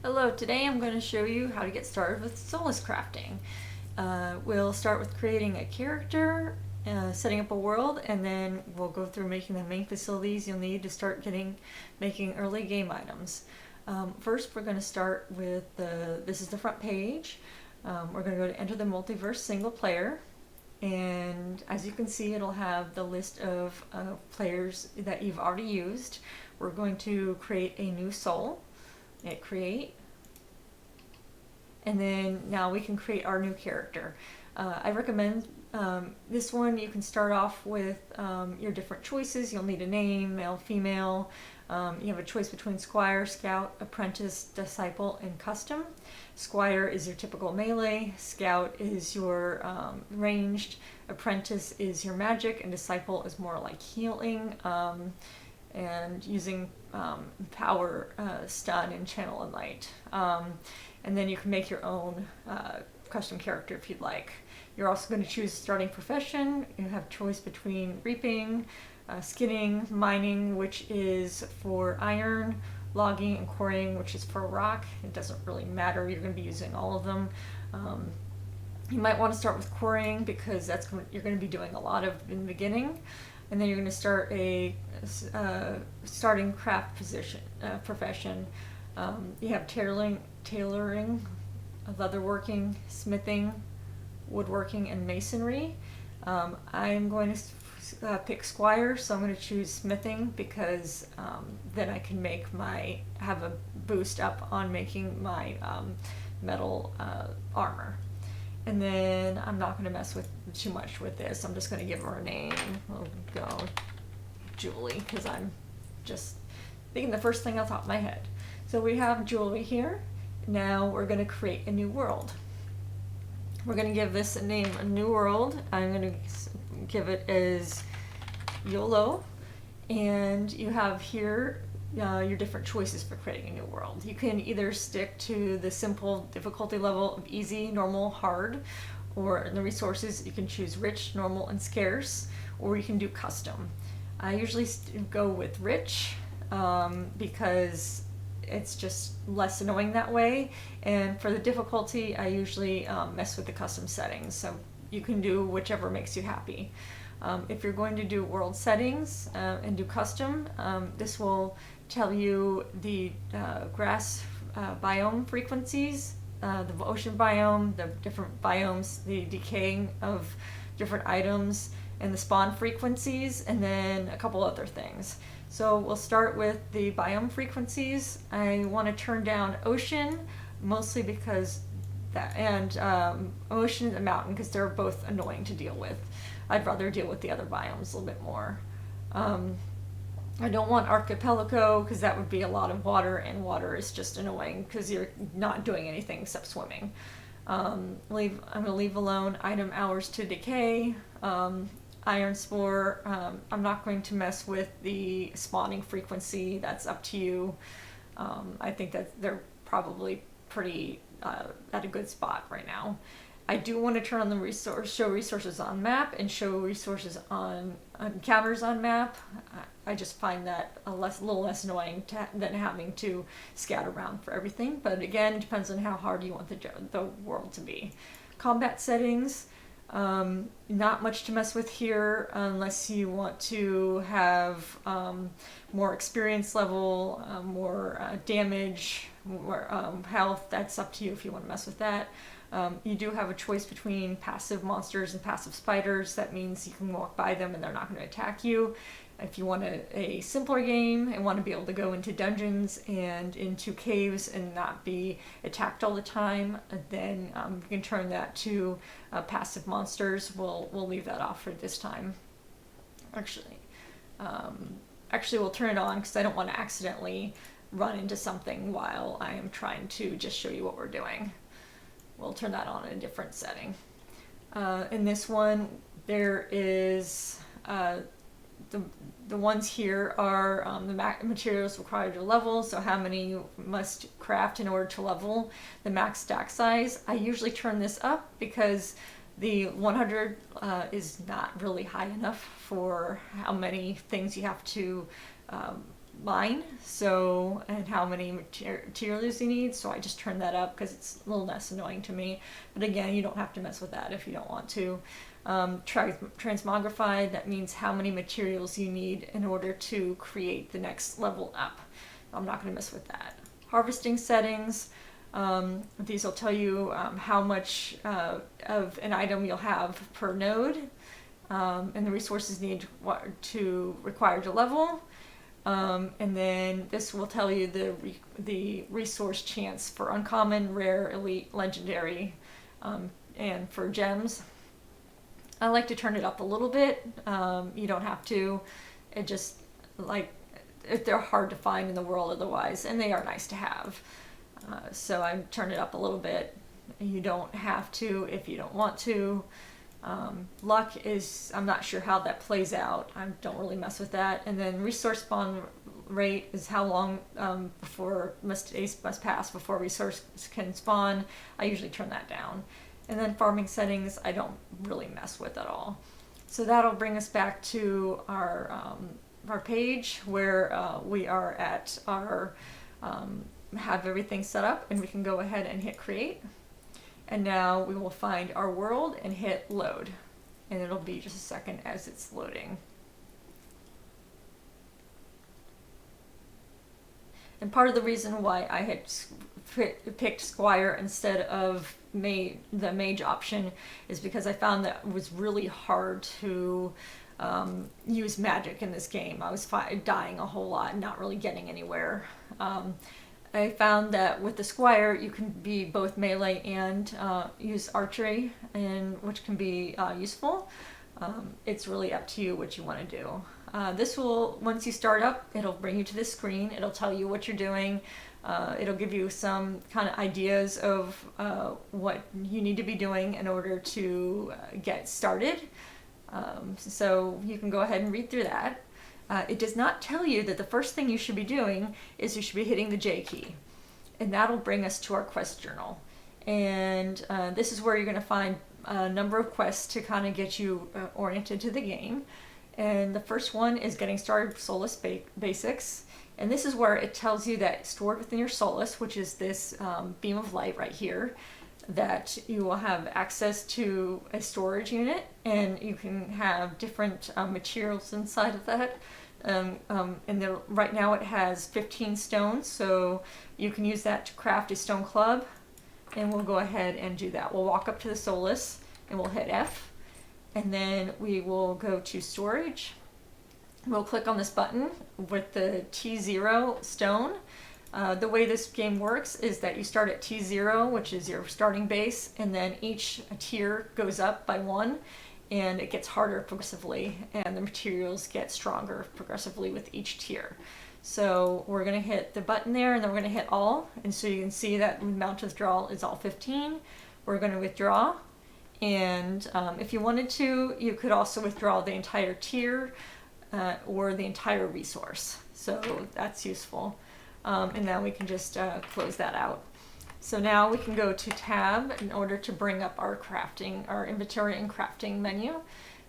Hello, today I'm going to show you how to get started with Solace Crafting. We'll start with creating a character, setting up a world, and then we'll go through making the main facilities you'll need to start making early game items. First, we're going to start with this is the front page. We're going to go to Enter the Multiverse Single Player, and as you can see, it'll have the list of players that you've already used. We're going to create a new soul. Hit create, and then now we can create our new character. I recommend this one. You can start off with your different choices. You'll need a name, male, female. You have a choice between Squire, Scout, Apprentice, Disciple, and Custom. Squire is your typical melee, Scout is your ranged, Apprentice is your magic, and Disciple is more like healing and using power, stun, and channel and light. And then you can make your own custom character if you'd like. You're also going to choose starting profession. You have choice between reaping, skinning, mining, which is for iron, logging, and quarrying, which is for rock. It doesn't really matter. You're going to be using all of them. You might want to start with quarrying because that's what you're going to be doing a lot of in the beginning. And then you're going to start a starting craft profession. You have tailoring, leatherworking, smithing, woodworking, and masonry. I'm going to pick Squire, so I'm going to choose smithing because then I can have a boost up on making my metal armor. And then I'm not going to mess with too much with this. I'm just going to give her a name. We'll go Julie because I'm just thinking the first thing off the top of my head. So we have Julie here. Now we're going to create a new world. We're going to give this a name, a new world. I'm going to give it as YOLO. And you have here your different choices for creating a new world. You can either stick to the simple difficulty level of easy, normal, hard, or in the resources you can choose rich, normal, and scarce, or you can do custom. I usually go with rich because it's just less annoying that way, and for the difficulty I usually mess with the custom settings, so you can do whichever makes you happy. If you're going to do world settings and do custom, this will tell you the grass biome frequencies, the ocean biome, the different biomes, the decaying of different items, and the spawn frequencies, and then a couple other things. So we'll start with the biome frequencies. I want to turn down ocean, mostly because ocean and mountain, because they're both annoying to deal with. I'd rather deal with the other biomes a little bit more. I don't want archipelago because that would be a lot of water, and water is just annoying because you're not doing anything except swimming. I'm going to leave alone item hours to decay, iron spore. I'm not going to mess with the spawning frequency. That's up to you. I think that they're probably pretty at a good spot right now. I do want to turn on the show resources on map and show resources on encounters on map. I just find that a little less annoying than having to scout around for everything. But again, it depends on how hard you want the world to be. Combat settings, not much to mess with here unless you want to have more experience level, more damage, more health. That's up to you if you want to mess with that. You do have a choice between passive monsters and passive spiders. That means you can walk by them and they're not going to attack you. If you want a simpler game and want to be able to go into dungeons and into caves and not be attacked all the time, then you can turn that to passive monsters. We'll leave that off for this time. Actually, we'll turn it on because I don't want to accidentally run into something while I am trying to just show you what we're doing. We'll turn that on in a different setting. In this one, there is the ones here are the materials required to level, so how many you must craft in order to level the max stack size. I usually turn this up because the 100 is not really high enough for how many things you have to line, so, and how many materials you need, so I just turned that up because it's a little less annoying to me. But again, you don't have to mess with that if you don't want to. Transmogrify, that means how many materials you need in order to create the next level up. I'm not going to mess with that. Harvesting settings, these will tell you how much of an item you'll have per node, and the resources need to require to level. And then this will tell you the resource chance for uncommon, rare, elite, legendary, and for gems. I like to turn it up a little bit. You don't have to. It just, like, they're hard to find in the world otherwise, and they are nice to have. So I turn it up a little bit. You don't have to if you don't want to. Luck is, I'm not sure how that plays out. I don't really mess with that. And then resource spawn rate is how long before days must pass before resource can spawn. I usually turn that down. And then farming settings, I don't really mess with at all. So that'll bring us back to our page where we are at our have everything set up, and we can go ahead and hit create. And now we will find our world and hit load. And it'll be just a second as it's loading. And part of the reason why I had picked Squire instead of the mage option is because I found that it was really hard to use magic in this game. I was dying a whole lot and not really getting anywhere. I found that with the Squire, you can be both melee and use archery, which can be useful. It's really up to you what you want to do. This will, once you start up, it'll bring you to this screen. It'll tell you what you're doing. It'll give you some kind of ideas of what you need to be doing in order to get started. So you can go ahead and read through that. It does not tell you that the first thing you should be doing is you should be hitting the J key. And that'll bring us to our quest journal. And this is where you're going to find a number of quests to kind of get you oriented to the game. And the first one is getting started with Solace Basics. And this is where it tells you that stored within your Solace, which is this beam of light right here, that you will have access to a storage unit, and you can have different materials inside of that. And right now it has 15 stones, so you can use that to craft a stone club. And we'll go ahead and do that. We'll walk up to the Solace and we'll hit F, and then we will go to storage. We'll click on this button with the T0 stone. The way this game works is that you start at T0, which is your starting base, and then each tier goes up by 1, and it gets harder progressively, and the materials get stronger progressively with each tier. So we're going to hit the button there, and then we're going to hit all, and so you can see that amount of withdrawal is all 15. We're going to withdraw, and if you wanted to, you could also withdraw the entire tier or the entire resource, so that's useful. And now we can just close that out. So now we can go to tab in order to bring up our inventory and crafting menu.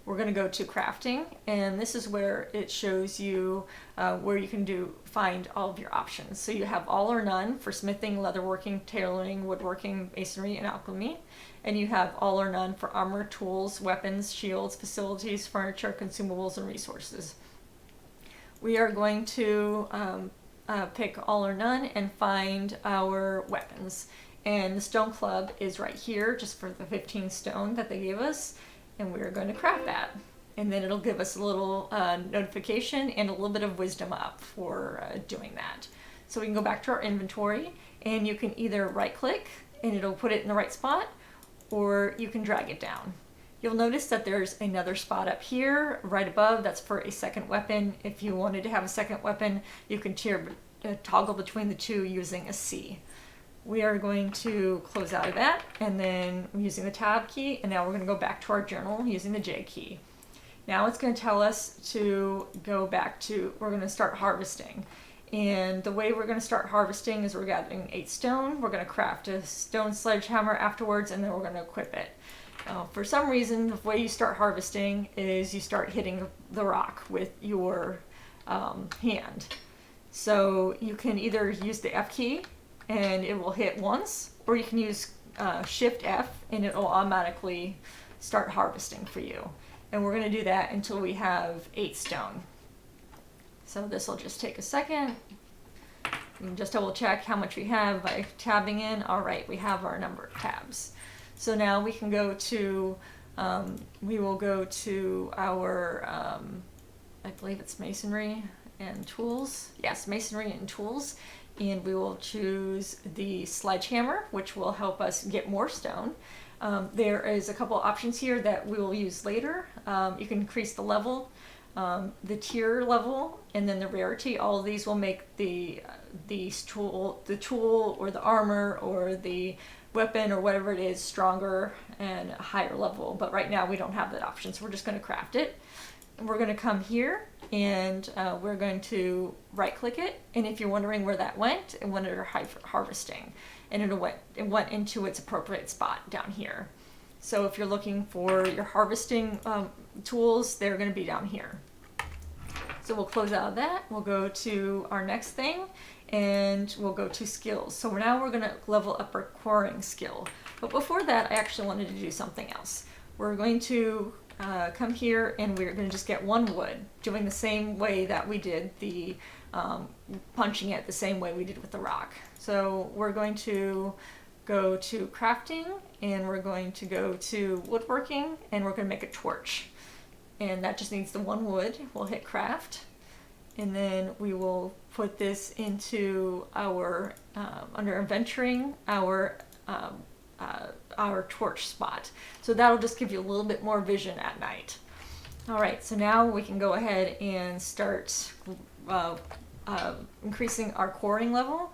We're going to go to crafting, and this is where it shows you where you can find all of your options. So you have all or none for smithing, leatherworking, tailoring, woodworking, masonry, and alchemy. And you have all or none for armor, tools, weapons, shields, facilities, furniture, consumables, and resources. We are going to pick all or none and find our weapons. And the stone club is right here, just for the 15 stone that they gave us, and we're going to craft that. And then it'll give us a little notification and a little bit of wisdom up for doing that. So we can go back to our inventory, and you can either right click and it'll put it in the right spot, or you can drag it down. You'll notice that there's another spot up here right above that's for a second weapon. If you wanted to have a second weapon, you can toggle between the two using a C. We are going to close out of that, and then I'm using the tab key, and now we're going to go back to our journal using the J key. Now it's going to tell us to go back to, we're going to start harvesting. And the way we're going to start harvesting is we're gathering 8 stone, we're going to craft a stone sledgehammer afterwards, and then we're going to equip it. For some reason, the way you start harvesting is you start hitting the rock with your hand. So you can either use the F key and it will hit once, or you can use Shift F and it will automatically start harvesting for you. And we're going to do that until we have 8 stone. So this will just take a second. You can just double check how much we have by tabbing in. All right, we have our number of tabs. So now we can go to, we will go to our, I believe it's masonry and tools. Yes, masonry and tools. And we will choose the sledgehammer, which will help us get more stone. There is a couple options here that we will use later. You can increase the level, the tier level, and then the rarity. All of these will make the tool or the armor or the weapon or whatever it is stronger and a higher level. But right now we don't have that option, so we're just going to craft it. And we're going to come here and we're going to right click it. And if you're wondering where that went, it went under harvesting, and it went into its appropriate spot down here. So if you're looking for your harvesting tools, they're going to be down here. So we'll close out of that. We'll go to our next thing and we'll go to skills. So now we're going to level up our quarrying skill. But before that, I actually wanted to do something else. We're going to come here and we're going to just get 1 wood, doing the same way that we did the punching it the same way we did with the rock. So we're going to go to crafting and we're going to go to woodworking and we're going to make a torch. And that just needs the 1 wood. We'll hit craft and then we will put this into our, under inventorying, our torch spot. So that'll just give you a little bit more vision at night. All right, so now we can go ahead and start increasing our quarrying level.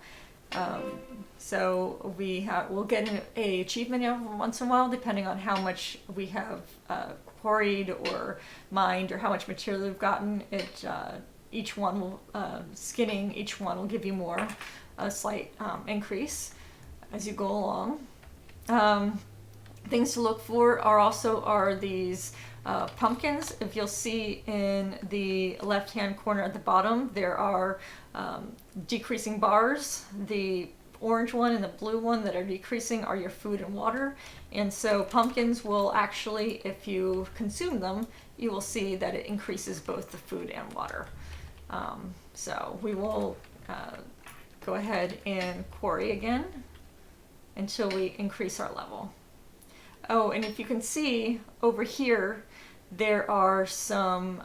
So we'll get an achievement every once in a while, depending on how much we have quarried or mined or how much material we've gotten. Each one will, skinning each one will give you more, a slight increase as you go along. Things to look for are these pumpkins. If you'll see in the left-hand corner at the bottom, there are decreasing bars. The orange one and the blue one that are decreasing are your food and water. And so pumpkins will actually, if you consume them, you will see that it increases both the food and water. So we will go ahead and quarry again until we increase our level. Oh, and if you can see over here, there are some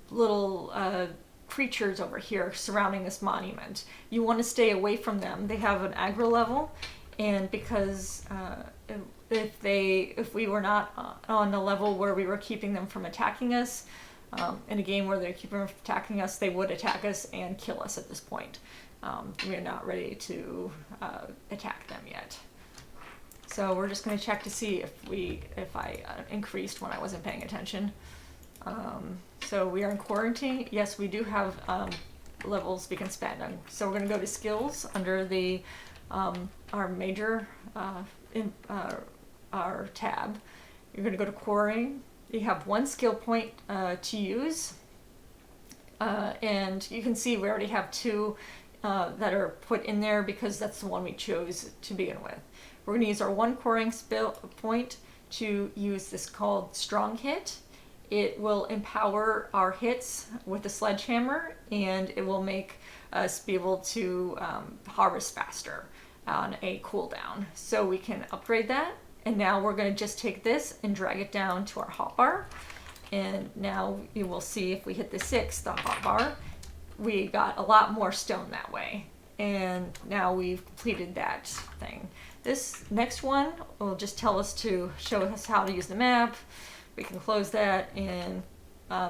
little creatures over here surrounding this monument. You want to stay away from them. They have an aggro level, and because if we were not on a level where we were keeping them from attacking us, in a game where they're keeping them from attacking us, they would attack us and kill us at this point. We are not ready to attack them yet. So we're just going to check to see if I increased when I wasn't paying attention. So we are in quarantine. Yes, we do have levels we can spend on. So we're going to go to skills under the our major our tab. You're going to go to quarrying. You have 1 skill point to use, and you can see we already have 2 that are put in there because that's the one we chose to begin with. We're going to use our 1 quarrying point to use this called Strong Hit. It will empower our hits with the sledgehammer, and it will make us be able to harvest faster on a cooldown. So we can upgrade that, and now we're going to just take this and drag it down to our hotbar. And now you will see if we hit the 6, the hotbar, we got a lot more stone that way. And now we've completed that thing. This next one will just tell us to show us how to use the map. We can close that, and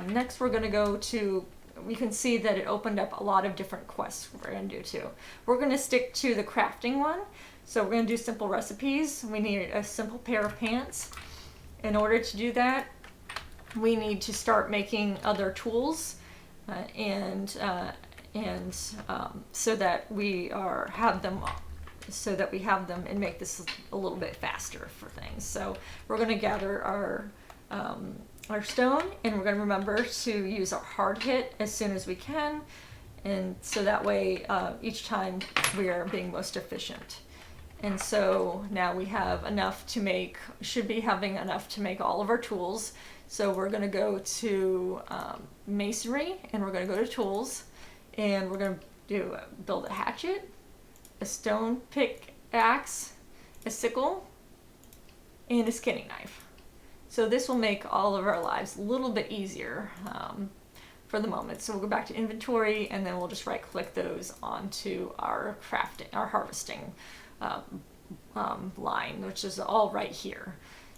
next we're going to go to, we can see that it opened up a lot of different quests we're going to do too. We're going to stick to the crafting one. So we're going to do simple recipes. We need a simple pair of pants. In order to do that, we need to start making other tools so that we have them and make this a little bit faster for things. So we're going to gather our stone, and we're going to remember to use our hard hit as soon as we can, And so that way, each time we are being most efficient. And so now we have enough to make, should be having enough to make all of our tools. So we're going to go to masonry, and we're going to go to tools, and we're going to build a hatchet, a stone pickaxe, a sickle, and a skinning knife. So this will make all of our lives a little bit easier for the moment. So we'll go back to inventory, and then we'll just right click those onto our crafting, our harvesting line, which is all right here.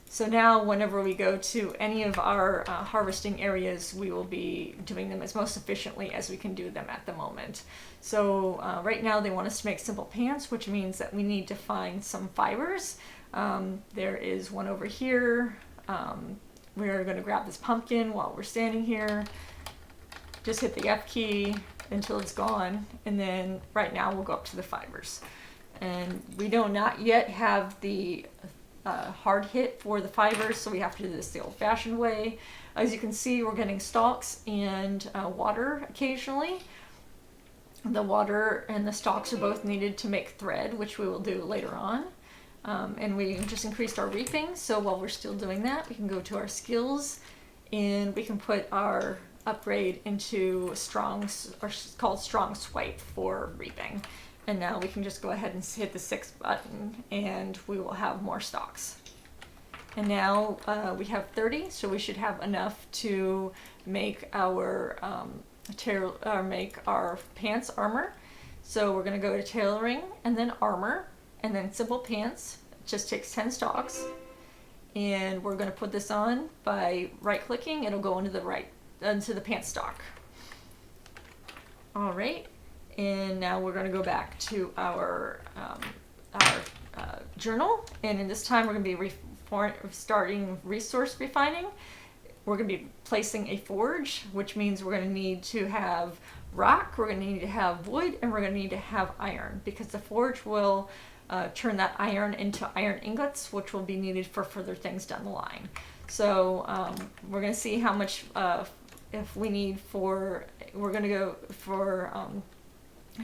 So now whenever we go to any of our harvesting areas, we will be doing them as most efficiently as we can do them at the moment. So right now they want us to make simple pants, which means that we need to find some fibers. There is one over here. We're going to grab this pumpkin while we're standing here. Just hit the F key until it's gone, and then right now we'll go up to the fibers. And we do not yet have the hard hit for the fibers, so we have to do this the old-fashioned way. As you can see, we're getting stalks and water occasionally. The water and the stalks are both needed to make thread, which we will do later on. And we just increased our reaping, so while we're still doing that, we can go to our skills, and we can put our upgrade into strong, or called strong swipe for reaping. And now we can just go ahead and hit the 6 button, and we will have more stalks. And now we have 30, so we should have enough to make our make our pants armor. So we're going to go to tailoring, and then armor, and then simple pants. It just takes 10 stalks, and we're going to put this on by right-clicking. It'll go into the pant stock. All right. And now we're going to go back to our journal, and in this time we're going to be starting resource refining. We're going to be placing a forge, which means we're going to need to have rock, we're going to need to have wood, and we're going to need to have iron, because the forge will turn that iron into iron ingots, which will be needed for further things down the line. So we're going to see how much if we need for, we're going to go for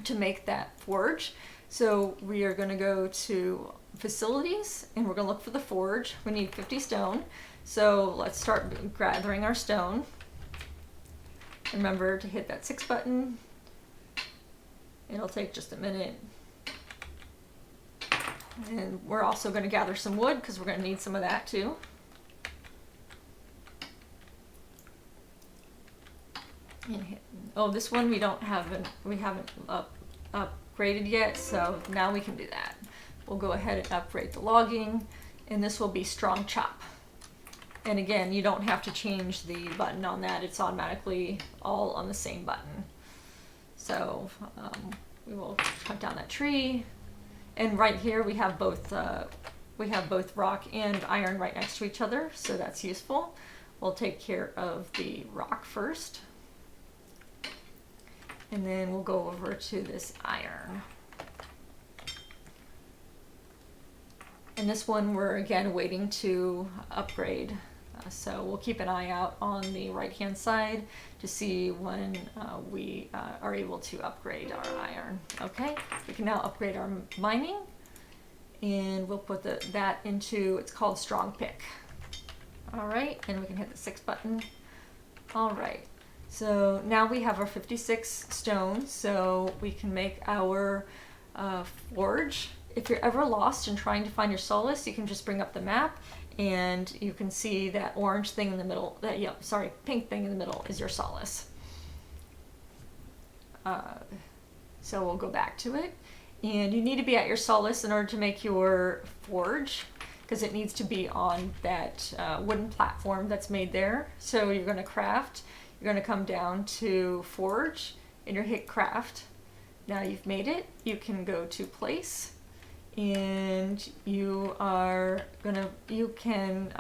to make that forge. So we are going to go to facilities, and we're going to look for the forge. We need 50 stone. So let's start gathering our stone. Remember to hit that 6 button. It'll take just a minute. And we're also going to gather some wood, because we're going to need some of that too. Oh, this one we haven't upgraded yet, so now we can do that. We'll go ahead and upgrade the logging, and this will be strong chop. And again, you don't have to change the button on that. It's automatically all on the same button. So we will cut down that tree, and right here we have both rock and iron right next to each other, so that's useful. We'll take care of the rock first. And then we'll go over to this iron. And this one we're again waiting to upgrade. So we'll keep an eye out on the right hand side to see when we are able to upgrade our iron. Okay, we can now upgrade our mining, and we'll put that into, it's called strong pick. All right, and we can hit the 6 button. All right. So now we have our 56 stone, so we can make our forge. If you're ever lost in trying to find your Solace, you can just bring up the map, and you can see that orange thing in the middle, pink thing in the middle is your Solace. So we'll go back to it, and you need to be at your Solace in order to make your forge, because it needs to be on that wooden platform that's made there. So you're going to craft. You're going to come down to forge, and you're hit craft. Now you've made it, you can go to place, and you can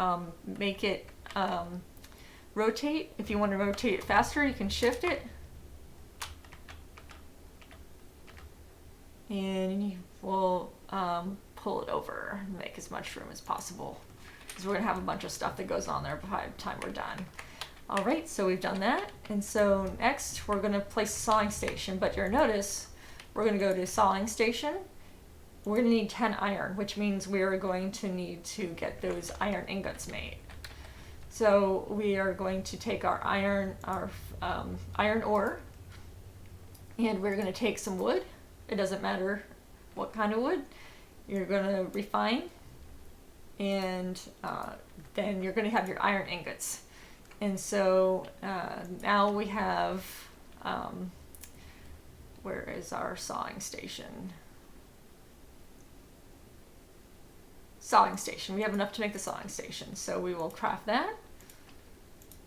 make it rotate. If you want to rotate it faster, you can shift it, and you will pull it over and make as much room as possible, because we're going to have a bunch of stuff that goes on there by the time we're done. All right, so we've done that. And so next we're gonna place a sawing station, but you'll notice we're gonna go to sawing station. We're gonna need 10 iron, which means we are going to need to get those iron ingots made. So we are going to take our iron ore, and we're gonna take some wood. It doesn't matter what kind of wood. You're gonna refine, and then you're gonna have your iron ingots. And so now we have, where is our sawing station? Sawing station. We have enough to make the sawing station. So we will craft that,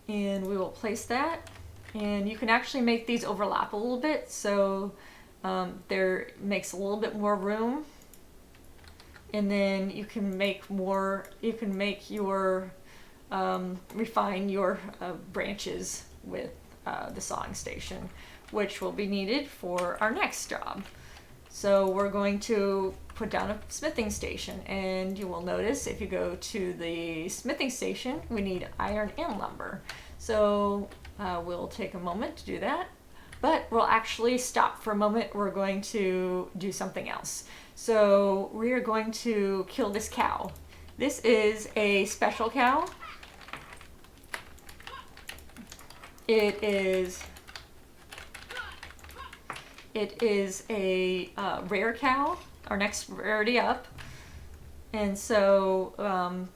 and we will place that. And you can actually make these overlap a little bit, so there makes a little bit more room. And then you can make more, you can make your, refine your branches with the sawing station, which will be needed for our next job. So we're going to put down a smithing station, and you will notice if you go to the smithing station, we need iron and lumber. So we'll take a moment to do that, but we'll actually stop for a moment. We're going to do something else. So we are going to kill this cow. This is a special cow. It is a rare cow, our next rarity up. And so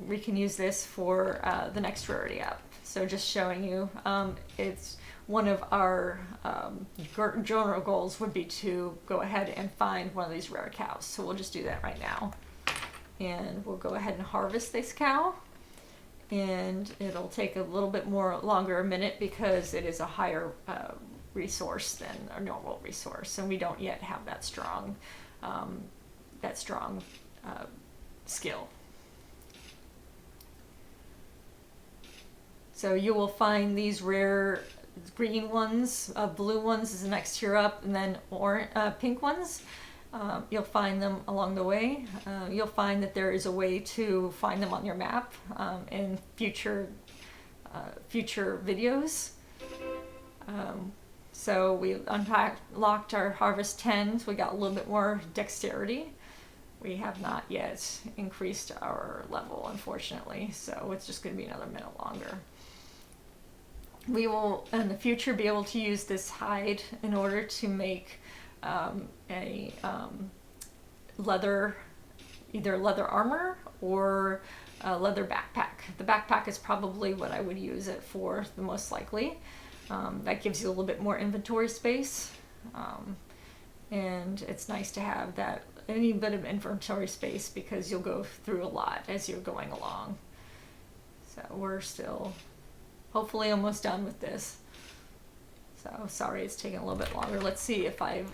we can use this for the next rarity up. So just showing you, it's one of our general goals would be to go ahead and find one of these rare cows. So we'll just do that right now. And we'll go ahead and harvest this cow. And it'll take a little bit longer a minute because it is a higher resource than a normal resource. And we don't yet have that strong skill. So you will find these rare green ones, blue ones is the next tier up, and then pink ones. You'll find them along the way. You'll find that there is a way to find them on your map in future videos. So we unlocked our harvest 10, so we got a little bit more dexterity. We have not yet increased our level, unfortunately, so it's just going to be another minute longer. We will, in the future, be able to use this hide in order to make a either leather armor or a leather backpack. The backpack is probably what I would use it for the most likely. That gives you a little bit more inventory space, and it's nice to have that any bit of inventory space because you'll go through a lot as you're going along. So we're still hopefully almost done with this. So sorry it's taking a little bit longer. Let's see if I've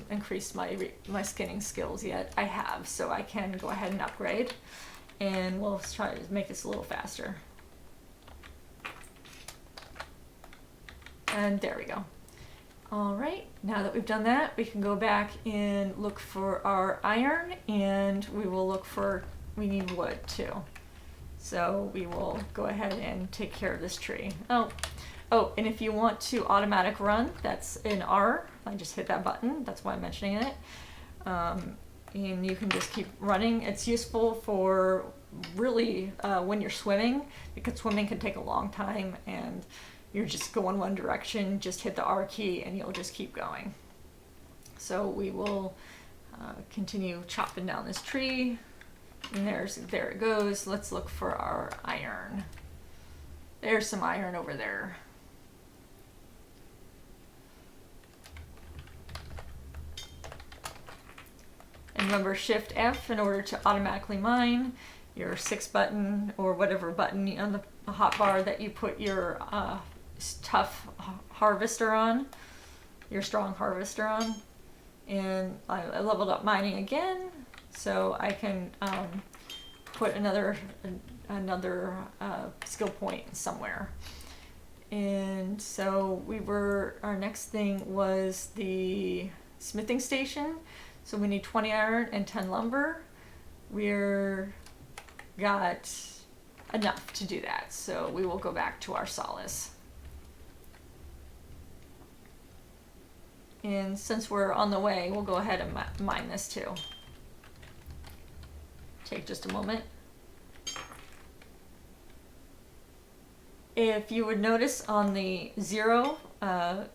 increased my skinning skills yet. I have, so I can go ahead and upgrade, and we'll try to make this a little faster. And there we go. All right, now that we've done that, we can go back and look for our iron, and we need wood too. So we will go ahead and take care of this tree. Oh, and if you want to automatic run, that's in R. I just hit that button, that's why I'm mentioning it. And you can just keep running. It's useful for really when you're swimming, because swimming can take a long time and you're just going one direction, just hit the R key and you'll just keep going. So we will continue chopping down this tree. And there it goes. Let's look for our iron. There's some iron over there. And remember Shift F in order to automatically mine. Your 6 button or whatever button on the hotbar that you put your tough harvester on, your strong harvester on. And I leveled up mining again, so I can put another skill point somewhere. And so our next thing was the smithing station. So we need 20 iron and 10 lumber. We're got enough to do that. So we will go back to our Solace. And since we're on the way, we'll go ahead and mine this too. Take just a moment. If you would notice on the 0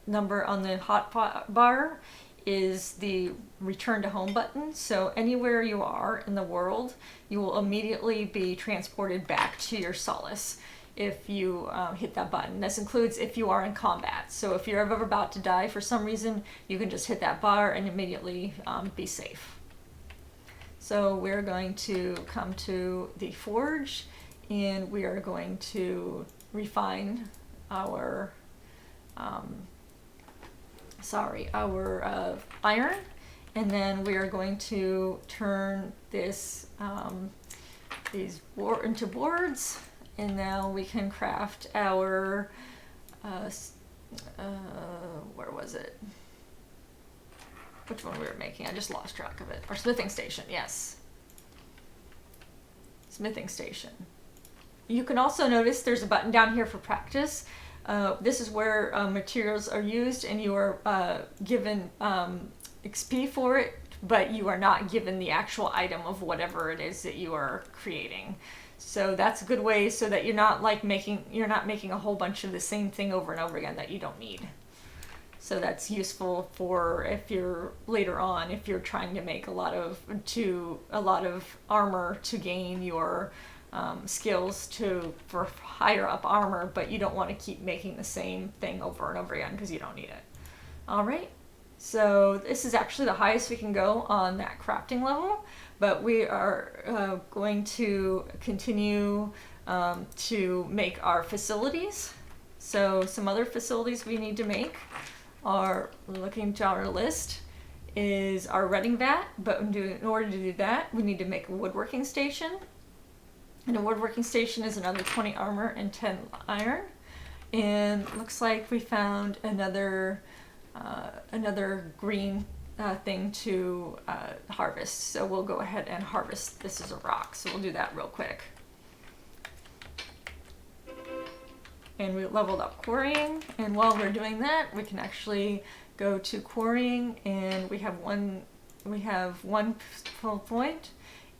number on the hotbar bar is the return to home button. So anywhere you are in the world, you will immediately be transported back to your Solace if you hit that button. This includes if you are in combat. So if you're ever about to die for some reason, you can just hit that bar and immediately be safe. So we're going to come to the forge, and we are going to refine our iron, and then we are going to turn this these into boards, and now we can craft our where was it? Which one we were making? I just lost track of it. Our smithing station, yes. Smithing station. You can also notice there's a button down here for practice. This is where materials are used, and you are given XP for it, but you are not given the actual item of whatever it is that you are creating. So that's a good way so that you're not making a whole bunch of the same thing over and over again that you don't need. So that's useful for if you're later on, if you're trying to make a lot of armor to gain your skills for higher up armor, but you don't want to keep making the same thing over and over again because you don't need it. All right, so this is actually the highest we can go on that crafting level, but we are going to continue to make our facilities. So some other facilities we need to make are, looking to our list, is our redding vat, but in order to do that, we need to make a woodworking station. And a woodworking station is another 20 armor and 10 iron. And looks like we found another green thing to harvest. So we'll go ahead and harvest. This is a rock, so we'll do that real quick. And we leveled up quarrying, and while we're doing that, we can actually go to quarrying, and we have one full point,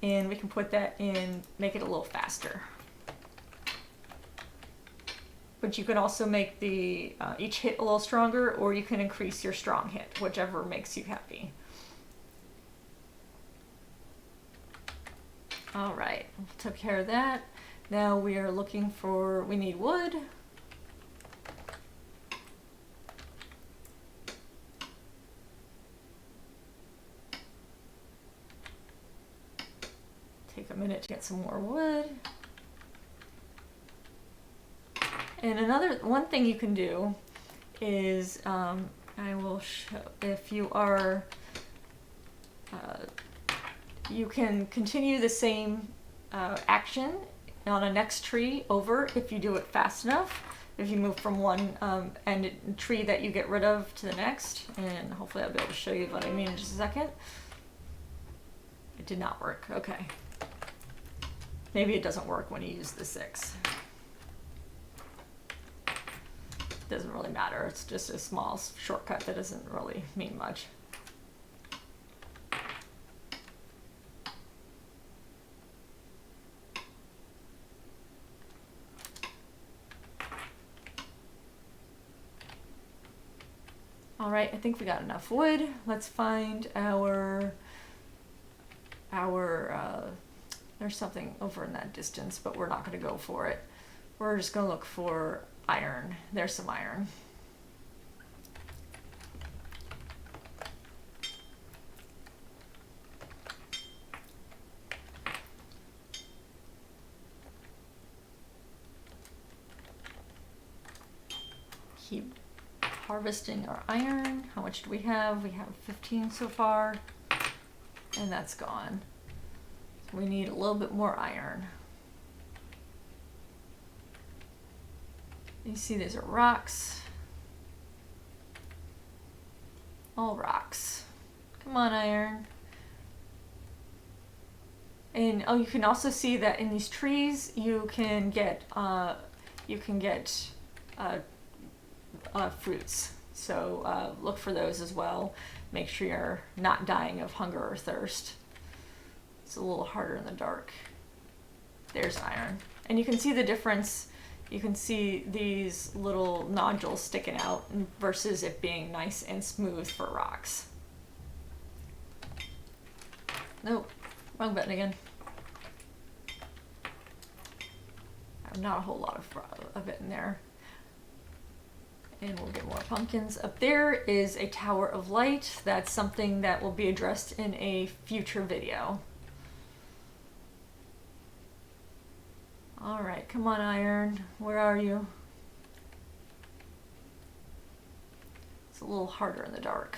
and we can put that in, make it a little faster. But you can also make the each hit a little stronger, or you can increase your strong hit, whichever makes you happy. All right, took care of that. Now we are looking for, we need wood. Take a minute to get some more wood. And one thing you can do is, I will show, if you are, you can continue the same action on a next tree over if you do it fast enough. If you move from one tree that you get rid of to the next, and hopefully I'll be able to show you what I mean in just a second. It did not work, okay. Maybe it doesn't work when you use the 6. Doesn't really matter, it's just a small shortcut that doesn't really mean much. All right, I think we got enough wood. Let's find our there's something over in that distance, but we're not going to go for it. We're just going to look for iron. There's some iron. Keep harvesting our iron. How much do we have? We have 15 so far, and that's gone. So we need a little bit more iron. You see these are rocks. All rocks. Come on, iron. And oh, you can also see that in these trees you can get fruits. So look for those as well. Make sure you're not dying of hunger or thirst. It's a little harder in the dark. There's iron. And you can see the difference. You can see these little nodules sticking out versus it being nice and smooth for rocks. Nope, wrong button again. Not a whole lot of it in there. And we'll get more pumpkins. Up there is a tower of light. That's something that will be addressed in a future video. All right, come on, iron. Where are you? It's a little harder in the dark.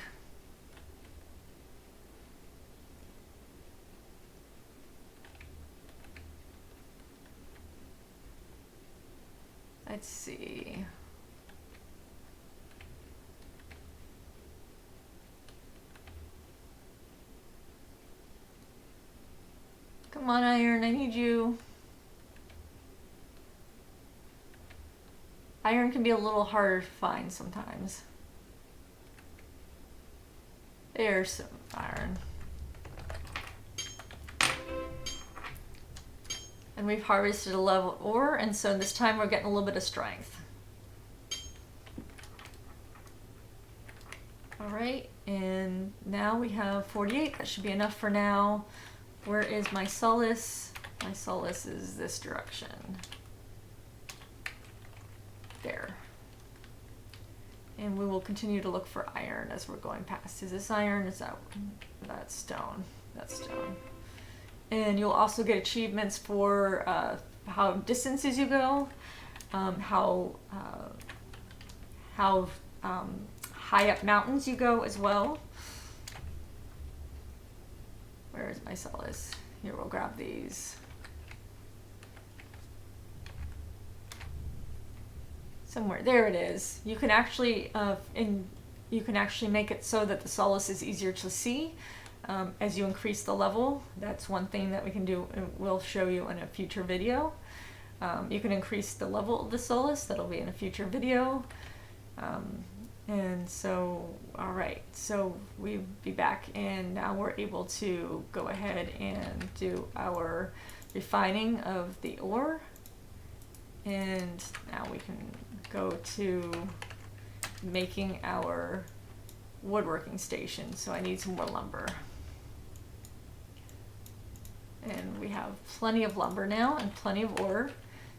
Let's see. Come on, iron, I need you. Iron can be a little harder to find sometimes. There's some iron. And we've harvested a level ore, and so this time we're getting a little bit of strength. All right, and now we have 48. That should be enough for now. Where is my solace? My solace is this direction. There. And we will continue to look for iron as we're going past. Is this iron? Is that's stone? That's stone. And you'll also get achievements for how distances you go, how high up mountains you go as well. Where is my solace? Here, we'll grab these. Somewhere, there it is. You can actually make it so that the solace is easier to see as you increase the level. That's one thing that we can do, and we'll show you in a future video. You can increase the level of the solace. That'll be in a future video. And so, all right, so we'll be back, and now we're able to go ahead and do our refining of the ore. And now we can go to making our woodworking station. So I need some more lumber. And we have plenty of lumber now and plenty of ore.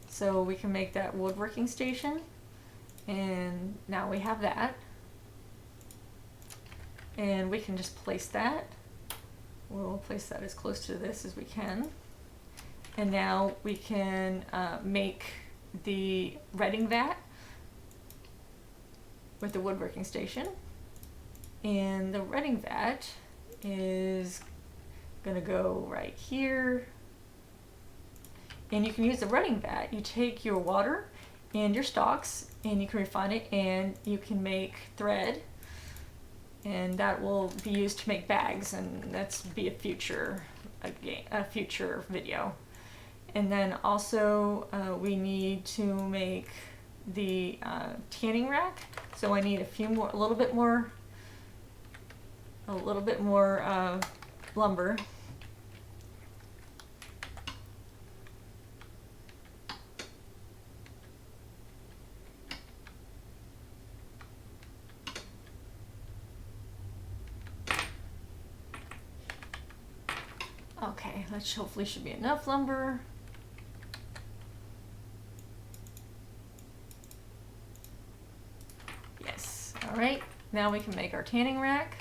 So we can make that woodworking station. And now we have that. And we can just place that. We'll place that as close to this as we can. And now we can make the redding vat with the woodworking station. And the redding vat is gonna go right here. And you can use the redding vat. You take your water and your stalks and you can refine it, and you can make thread, and that will be used to make bags, and that's be a future video. And then also we need to make the tanning rack. So I need a little bit more lumber. Okay, that hopefully should be enough lumber. Yes, all right, now we can make our tanning rack.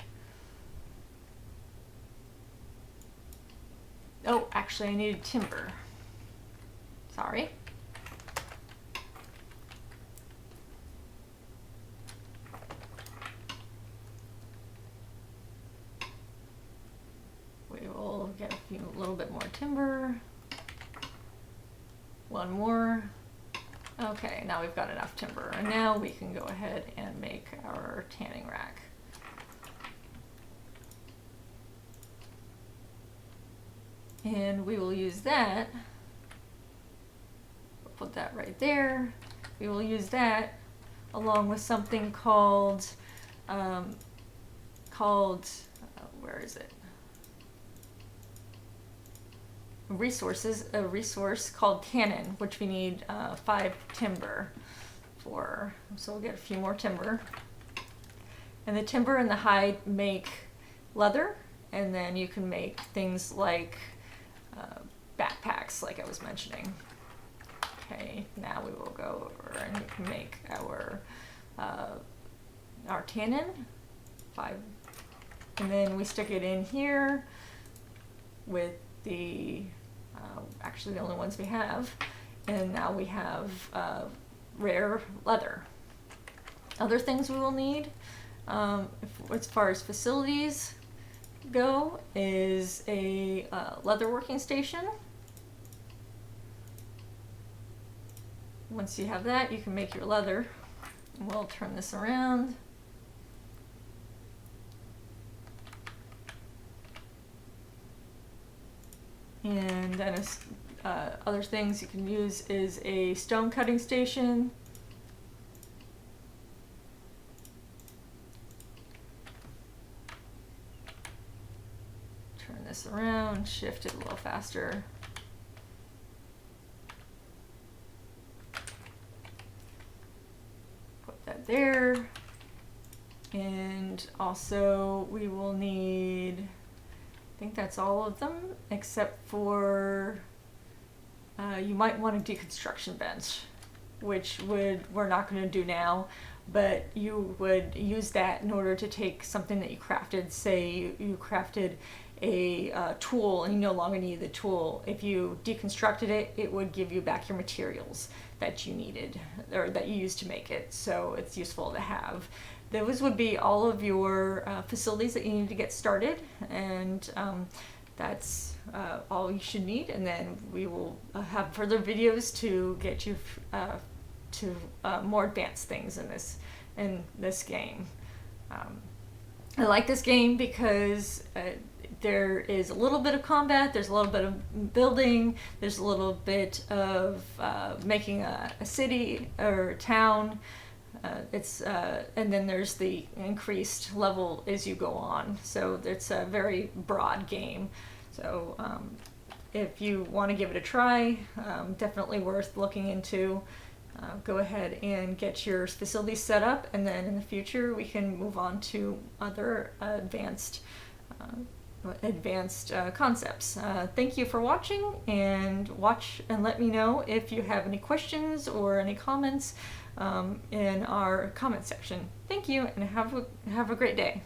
Oh, actually I needed timber. Sorry. We will get a little bit more timber. One more. Okay, now we've got enough timber. And now we can go ahead and make our tanning rack. And we will use that. We'll put that right there. We will use that along with something called, where is it? A resource called tannin, which we need 5 timber for. So we'll get a few more timber. And the timber and the hide make leather, and then you can make things like backpacks, like I was mentioning. Okay, now we will go over and we can make our tannin, 5, and then we stick it in here with the actually the only ones we have, and now we have rare leather. Other things we will need, as far as facilities go, is a leather working station. Once you have that, you can make your leather. We'll turn this around. And then other things you can use is a stone cutting station. Turn this around, shift it a little faster. Put that there. And also we will need, I think that's all of them, except for you might want a deconstruction bench, which we're not going to do now, but you would use that in order to take something that you crafted. Say you crafted a tool and you no longer need the tool. If you deconstructed it, it would give you back your materials that you needed or that you used to make it, so it's useful to have. Those would be all of your facilities that you need to get started, and that's all you should need. And then we will have further videos to get you to more advanced things in this game. I like this game because there is a little bit of combat, there's a little bit of building, there's a little bit of making a city or a town. And then there's the increased level as you go on. So it's a very broad game. So if you want to give it a try, definitely worth looking into. Go ahead and get your facilities set up, and then in the future we can move on to other advanced concepts. Thank you for watching, and watch and let me know if you have any questions or any comments in our comment section. Thank you, and have a great day.